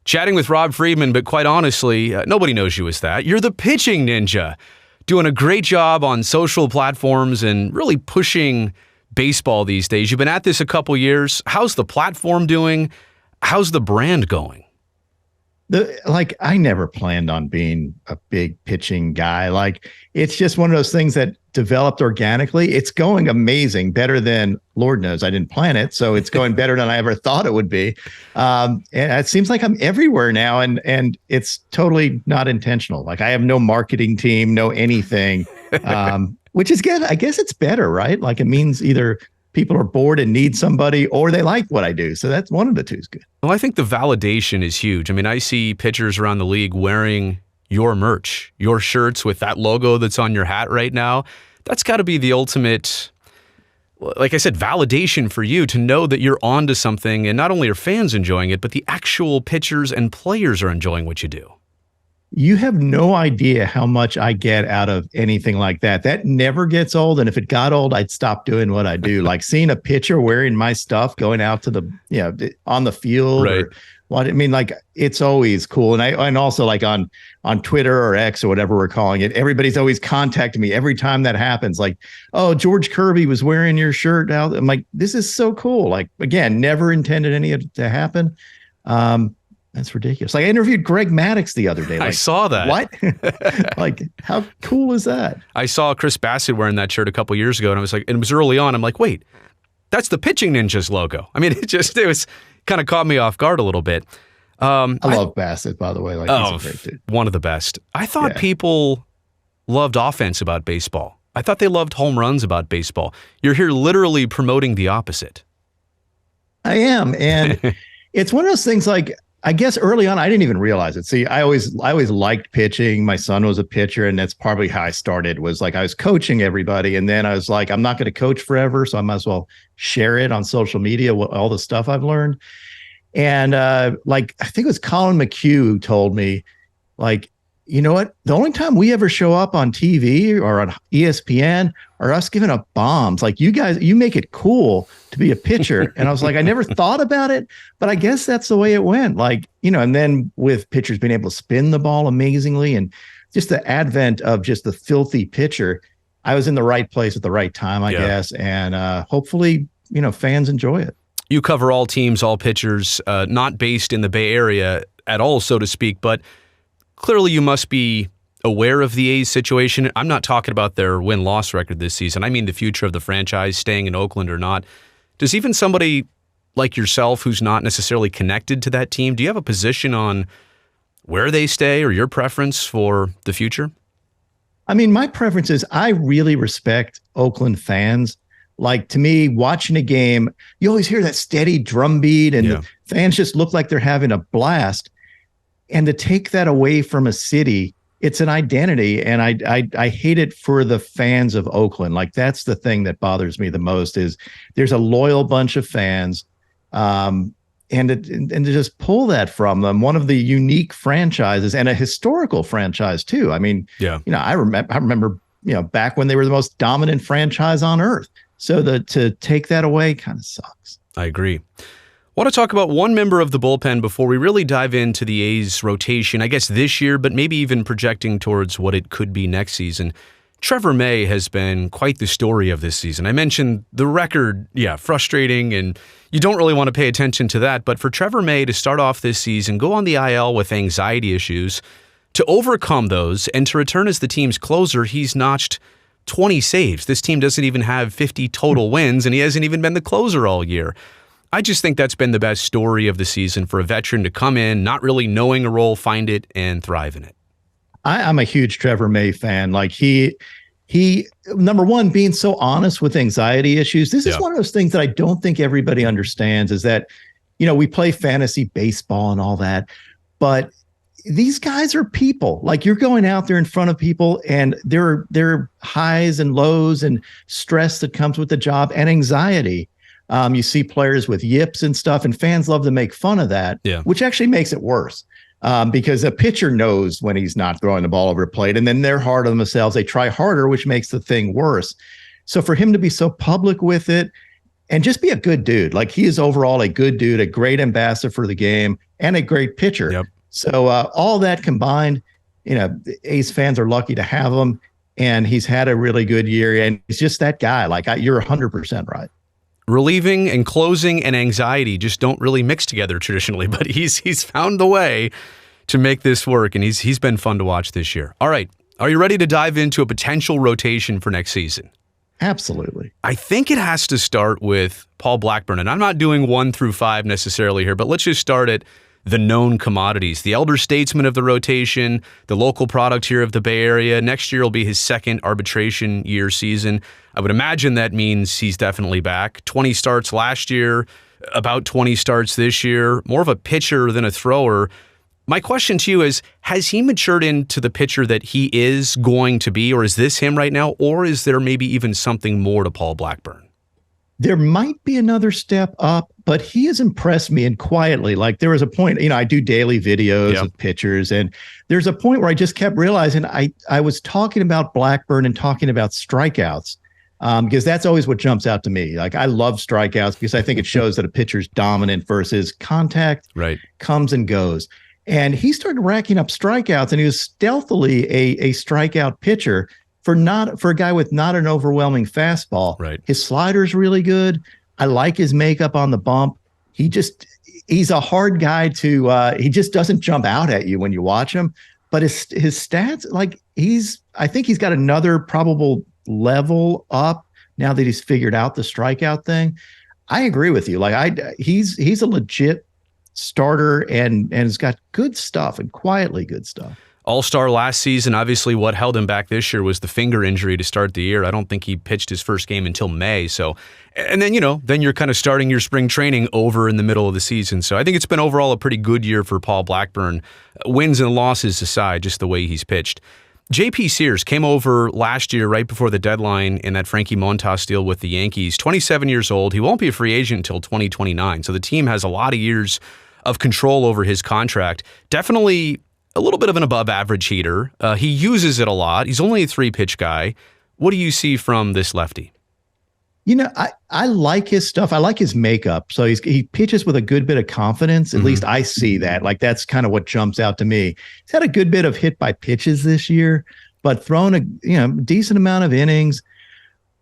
Chatting with Rob Friedman, but quite honestly, nobody knows you as that. You're the pitching ninja, doing a great job on social platforms and really pushing baseball these days. You've been at this a couple years. How's the platform doing? How's the brand going? I never planned on being a big pitching guy. It's just one of those things that developed organically. It's going amazing, better than, Lord knows I didn't plan it. So it's going better than I ever thought it would be. And it seems like I'm everywhere now, and it's totally not intentional. I have no marketing team, no anything, which is good. I guess it's better, right? It means either people are bored and need somebody, or they like what I do. So that's one of the two is good. Well, I think the validation is huge. I mean, I see pitchers around the league wearing your merch, your shirts with that logo that's on your hat right now. That's got to be the ultimate, like I said, validation for you to know that you're onto something, and not only are fans enjoying it, but the actual pitchers and players are enjoying what you do. You have no idea how much I get out of anything like that. That never gets old. And if it got old, I'd stop doing what I do. Seeing a pitcher wearing my stuff, going out to the, on the field, right. Or what I mean, it's always cool. And also on Twitter or X or whatever we're calling it, everybody's always contacting me every time that happens. Oh, George Kirby was wearing your shirt now. I'm like, this is so cool. Again, never intended any of it to happen. That's ridiculous. I interviewed Greg Maddux the other day. I saw that. What? How cool is that? I saw Chris Bassett wearing that shirt a couple years ago, and I was like, and it was early on. I'm like, wait, that's the Pitching Ninjas logo. I mean, it was kind of caught me off guard a little bit. I love Bassett, by the way. He's a great dude. One of the best. I thought people loved offense about baseball. I thought they loved home runs about baseball. You're here literally promoting the opposite. I am. And it's one of those things I guess early on, I didn't even realize it. See, I always liked pitching. My son was a pitcher, and that's probably how I started, was I was coaching everybody. And then I was like, I'm not going to coach forever, so I might as well share it on social media, all the stuff I've learned. And I think it was Colin McHugh who told me, you know what? The only time we ever show up on TV or on ESPN are us giving up bombs. You guys, you make it cool to be a pitcher. And I was like, I never thought about it, but I guess that's the way it went. And then with pitchers being able to spin the ball amazingly, and just the advent of just the filthy pitcher, I was in the right place at the right time, I guess. And hopefully, fans enjoy it. You cover all teams, all pitchers, not based in the Bay Area at all, so to speak, but clearly you must be aware of the A's situation. I'm not talking about their win-loss record this season. I mean the future of the franchise, staying in Oakland or not. Does even somebody like yourself who's not necessarily connected to that team, do you have a position on where they stay or your preference for the future? I mean, my preference is I really respect Oakland fans. To me, watching a game, you always hear that steady drum beat, and the fans just look like they're having a blast. And to take that away from a city, it's an identity. And I hate it for the fans of Oakland. That's the thing that bothers me the most, is there's a loyal bunch of fans. And to just pull that from them, one of the unique franchises, and a historical franchise too. I mean, I remember, back when they were the most dominant franchise on earth. So to take that away kind of sucks. I agree. I want to talk about one member of the bullpen before we really dive into the A's rotation, I guess this year, but maybe even projecting towards what it could be next season. Trevor May has been quite the story of this season. I mentioned the record, frustrating, and you don't really want to pay attention to that. But for Trevor May to start off this season, go on the IL with anxiety issues, to overcome those, and to return as the team's closer, he's notched 20 saves. This team doesn't even have 50 total wins, and he hasn't even been the closer all year. I just think that's been the best story of the season for a veteran to come in, not really knowing a role, find it, and thrive in it. I'm a huge Trevor May fan. He number one, being so honest with anxiety issues. This is one of those things that I don't think everybody understands, is that, we play fantasy baseball and all that, but these guys are people. You're going out there in front of people, and there are highs and lows and stress that comes with the job and anxiety. You see players with yips and stuff, and fans love to make fun of that, which actually makes it worse, because a pitcher knows when he's not throwing the ball over a plate, and then they're hard on themselves. They try harder, which makes the thing worse. So for him to be so public with it and just be a good dude, he is overall a good dude, a great ambassador for the game, and a great pitcher. Yep. So all that combined, the A's fans are lucky to have him, and he's had a really good year, and he's just that guy. Like you're 100% right. Relieving and closing and anxiety just don't really mix together traditionally, but he's found the way to make this work, and he's been fun to watch this year. All right, are you ready to dive into a potential rotation for next season? Absolutely. I think it has to start with Paul Blackburn, and I'm not doing 1 through 5 necessarily here, but let's just start at the known commodities, the elder statesman of the rotation, the local product here of the Bay Area. Next year will be his second arbitration year season. I would imagine that means he's definitely back. 20 starts last year, about 20 starts this year, more of a pitcher than a thrower. My question to you is, has he matured into the pitcher that he is going to be, or is this him right now, or is there maybe even something more to Paul Blackburn? There might be another step up, but he has impressed me, and quietly. Like there was a point, I do daily videos of pitchers, and there's a point where I just kept realizing I was talking about Blackburn and talking about strikeouts, because that's always what jumps out to me. Like I love strikeouts because I think it shows that a pitcher's dominant versus contact comes and goes. And he started racking up strikeouts, and he was stealthily a strikeout pitcher. For a guy with not an overwhelming fastball. Right. His slider's really good. I like his makeup on the bump. He's a hard guy to he just doesn't jump out at you when you watch him. But his stats, like I think he's got another probable level up now that he's figured out the strikeout thing. I agree with you. Like he's a legit starter and has got good stuff, and quietly good stuff. All-star last season. Obviously, what held him back this year was the finger injury to start the year. I don't think he pitched his first game until May. So, and then, then you're kind of starting your spring training over in the middle of the season. So I think it's been overall a pretty good year for Paul Blackburn. Wins and losses aside, just the way he's pitched. J.P. Sears came over last year right before the deadline in that Frankie Montas deal with the Yankees. 27 years old. He won't be a free agent until 2029. So the team has a lot of years of control over his contract. Definitely a little bit of an above-average heater. He uses it a lot. He's only a 3-pitch guy. What do you see from this lefty? I like his stuff. I like his makeup. So he pitches with a good bit of confidence. At least I see that. Like that's kind of what jumps out to me. He's had a good bit of hit by pitches this year, but thrown a decent amount of innings.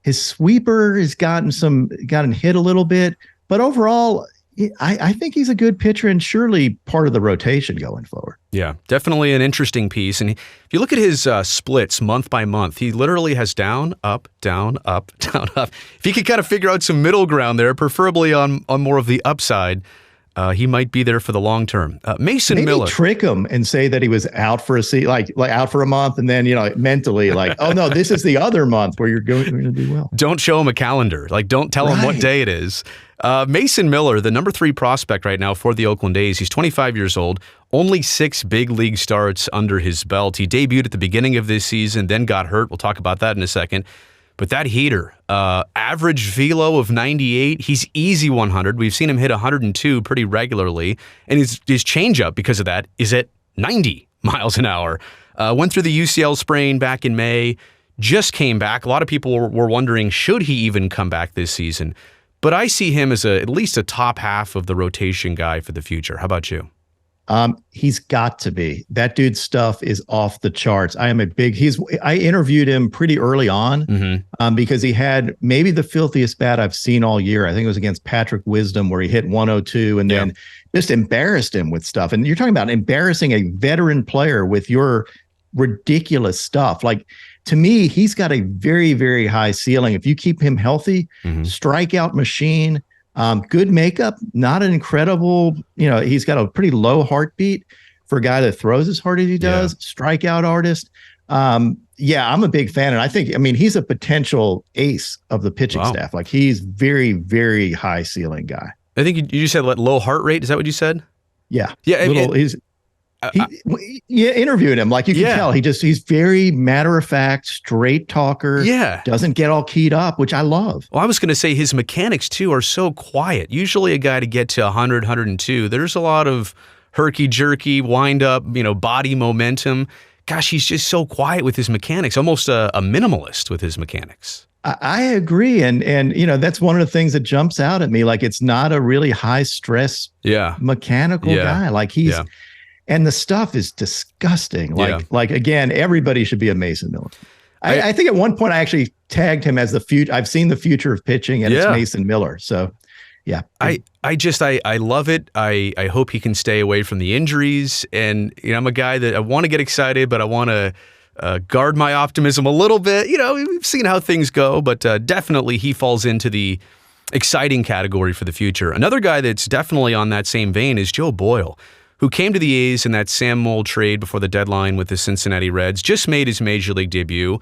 His sweeper has gotten hit a little bit, but overall, I think he's a good pitcher and surely part of the rotation going forward. Yeah, definitely an interesting piece. And if you look at his splits month by month, he literally has down, up, down, up, down, up. If he could kind of figure out some middle ground there, preferably on more of the upside, he might be there for the long term. Mason Miller. Maybe trick him and say that he was out for like out for a month, and then mentally like, oh no, this is the other month where you're going to do well. Don't show him a calendar. Like don't tell him what day it is. Mason Miller, the number 3 prospect right now for the Oakland A's. He's 25 years old. Only 6 big league starts under his belt. He debuted at the beginning of this season, then got hurt. We'll talk about that in a second. But that heater, average velo of 98, he's easy 100. We've seen him hit 102 pretty regularly. And his changeup, because of that, is at 90 miles an hour. Went through the UCL sprain back in May, just came back. A lot of people were wondering, should he even come back this season? But I see him as at least a top half of the rotation guy for the future. How about you? He's got to be. That dude's stuff is off the charts. I interviewed him pretty early on because he had maybe the filthiest bat I've seen all year. I think it was against Patrick Wisdom where he hit 102 and then just embarrassed him with stuff. And you're talking about embarrassing a veteran player with your ridiculous stuff. Like, to me, he's got a very, very high ceiling. If you keep him healthy, strikeout machine, good makeup, not an incredible, he's got a pretty low heartbeat for a guy that throws as hard as he does, strikeout artist. I'm a big fan. And I think, he's a potential ace of the pitching staff. Like he's very, very high ceiling guy. I think you said low heart rate. Is that what you said? Yeah. Interviewed him. Like you can tell, he's very matter of fact, straight talker. Yeah. Doesn't get all keyed up, which I love. Well, I was going to say his mechanics too are so quiet. Usually a guy to get to 100, 102, there's a lot of herky jerky, wind up, body momentum. gosh, he's just so quiet with his mechanics, almost a minimalist with his mechanics. I agree. And that's one of the things that jumps out at me. Like, it's not a really high stress mechanical guy. Like and the stuff is disgusting. Like again, everybody should be a Mason Miller. I think at one point I actually tagged him as the future. I've seen the future of pitching, and it's Mason Miller. So yeah, I love it. I hope he can stay away from the injuries. And I'm a guy that I want to get excited, but I want to guard my optimism a little bit. We've seen how things go, but definitely he falls into the exciting category for the future. Another guy that's definitely on that same vein is Joe Boyle, who came to the A's in that Sam Moll trade before the deadline with the Cincinnati Reds, just made his major league debut,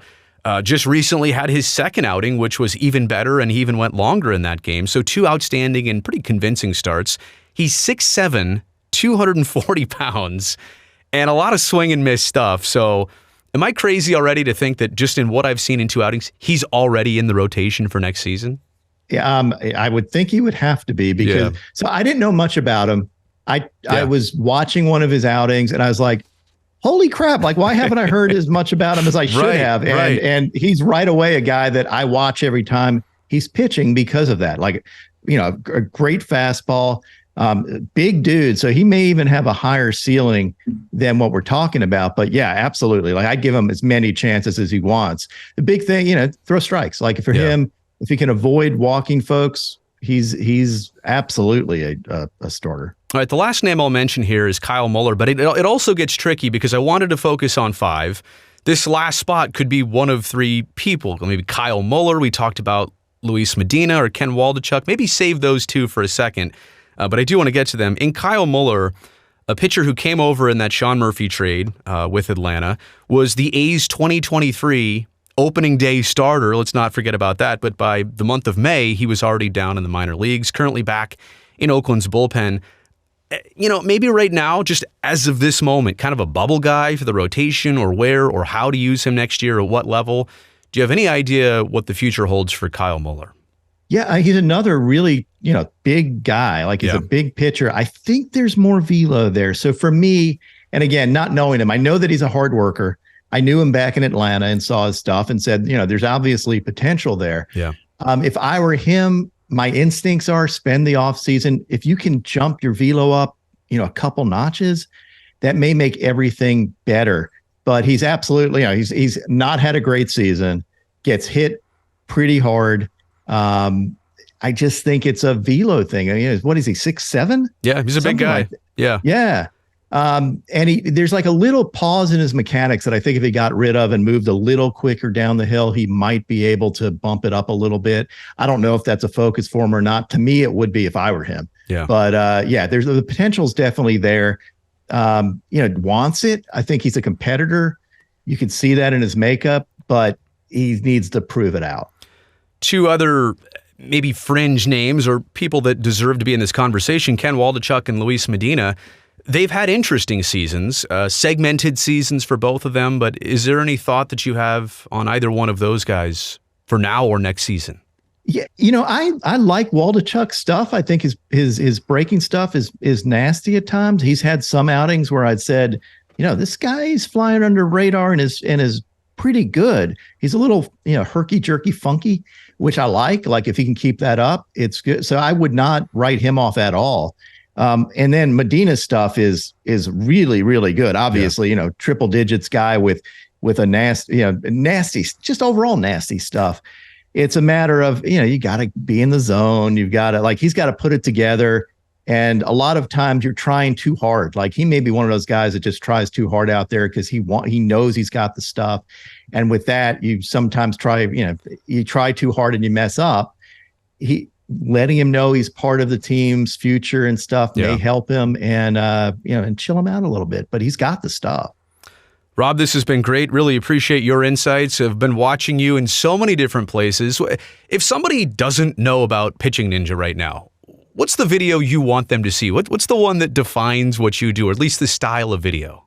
just recently had his second outing, which was even better, and he even went longer in that game. So 2 outstanding and pretty convincing starts. He's 6'7", 240 pounds, and a lot of swing and miss stuff. So am I crazy already to think that just in what I've seen in 2 outings, he's already in the rotation for next season? Yeah, I would think he would have to be, because so I didn't know much about him. I was watching one of his outings and I was like, holy crap, like, why haven't I heard as much about him as I should have? And he's right away a guy that I watch every time he's pitching because of that. Like, a great fastball, big dude. So he may even have a higher ceiling than what we're talking about. But yeah, absolutely. Like, I'd give him as many chances as he wants. The big thing, throw strikes. Like, for him, if he can avoid walking folks, he's absolutely a starter. All right, the last name I'll mention here is Kyle Muller, but it also gets tricky because I wanted to focus on 5. This last spot could be one of 3 people. Maybe Kyle Muller. We talked about Luis Medina or Ken Waldichuk. Maybe save those 2 for a second, but I do want to get to them. In Kyle Muller, a pitcher who came over in that Sean Murphy trade with Atlanta, was the A's 2023 opening day starter. Let's not forget about that. But by the month of May, he was already down in the minor leagues, currently back in Oakland's bullpen. Maybe right now, just as of this moment, kind of a bubble guy for the rotation, or where or how to use him next year, or what level. Do you have any idea what the future holds for Kyle Muller? Yeah, he's another really, big guy. Like, he's a big pitcher. I think there's more velo there. So for me, and again, not knowing him, I know that he's a hard worker. I knew him back in Atlanta and saw his stuff and said, there's obviously potential there. Yeah. If I were him, my instincts are spend the offseason. If you can jump your velo up, a couple notches, that may make everything better. But he's absolutely, he's not had a great season, gets hit pretty hard. I just think it's a velo thing. I mean, what is he, 6'7"? Yeah, he's a big guy. Yeah. And there's like a little pause in his mechanics that I think if he got rid of and moved a little quicker down the hill, he might be able to bump it up a little bit. I don't know if that's a focus for him or not. To me, it would be if I were him. Yeah. But there's the potential's definitely there. Wants it. I think he's a competitor. You can see that in his makeup, but he needs to prove it out. 2 other maybe fringe names or people that deserve to be in this conversation, Ken Waldichuk and Luis Medina. They've had interesting seasons, segmented seasons for both of them, but is there any thought that you have on either one of those guys for now or next season? Yeah, I like Waldichuk's stuff. I think his breaking stuff is nasty at times. He's had some outings where I'd said, this guy's flying under radar and is pretty good. He's a little, herky jerky funky, which I like. Like, if he can keep that up, it's good. So I would not write him off at all. And then Medina's stuff is really, really good. Obviously, triple digits guy with a nasty, just overall nasty stuff. It's a matter of, you got to be in the zone. You've got to, he's got to put it together. And a lot of times you're trying too hard. Like, he may be one of those guys that just tries too hard out there because he knows he's got the stuff. And with that, you sometimes you try too hard and you mess up. Letting him know he's part of the team's future and stuff may help him and chill him out a little bit, but he's got the stuff. Rob, this has been great. Really appreciate your insights. I've been watching you in so many different places. If somebody doesn't know about Pitching Ninja right now, what's the video you want them to see? What's the one that defines what you do, or at least the style of video?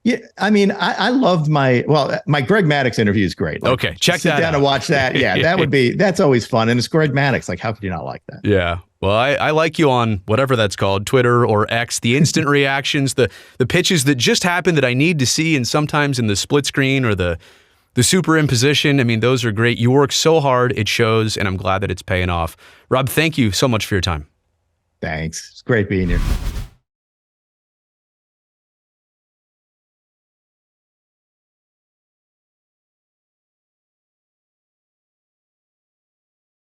Yeah, I mean, I loved my Greg Maddux interview is great. Okay, check that out. Sit down and watch that. Yeah, that's always fun. And it's Greg Maddux. Like, how could you not like that? Yeah. Well, I like you on whatever that's called, Twitter or X, the instant reactions, the pitches that just happen that I need to see, and sometimes in the split screen or the superimposition. I mean, those are great. You work so hard, it shows, and I'm glad that it's paying off. Rob, thank you so much for your time. Thanks. It's great being here.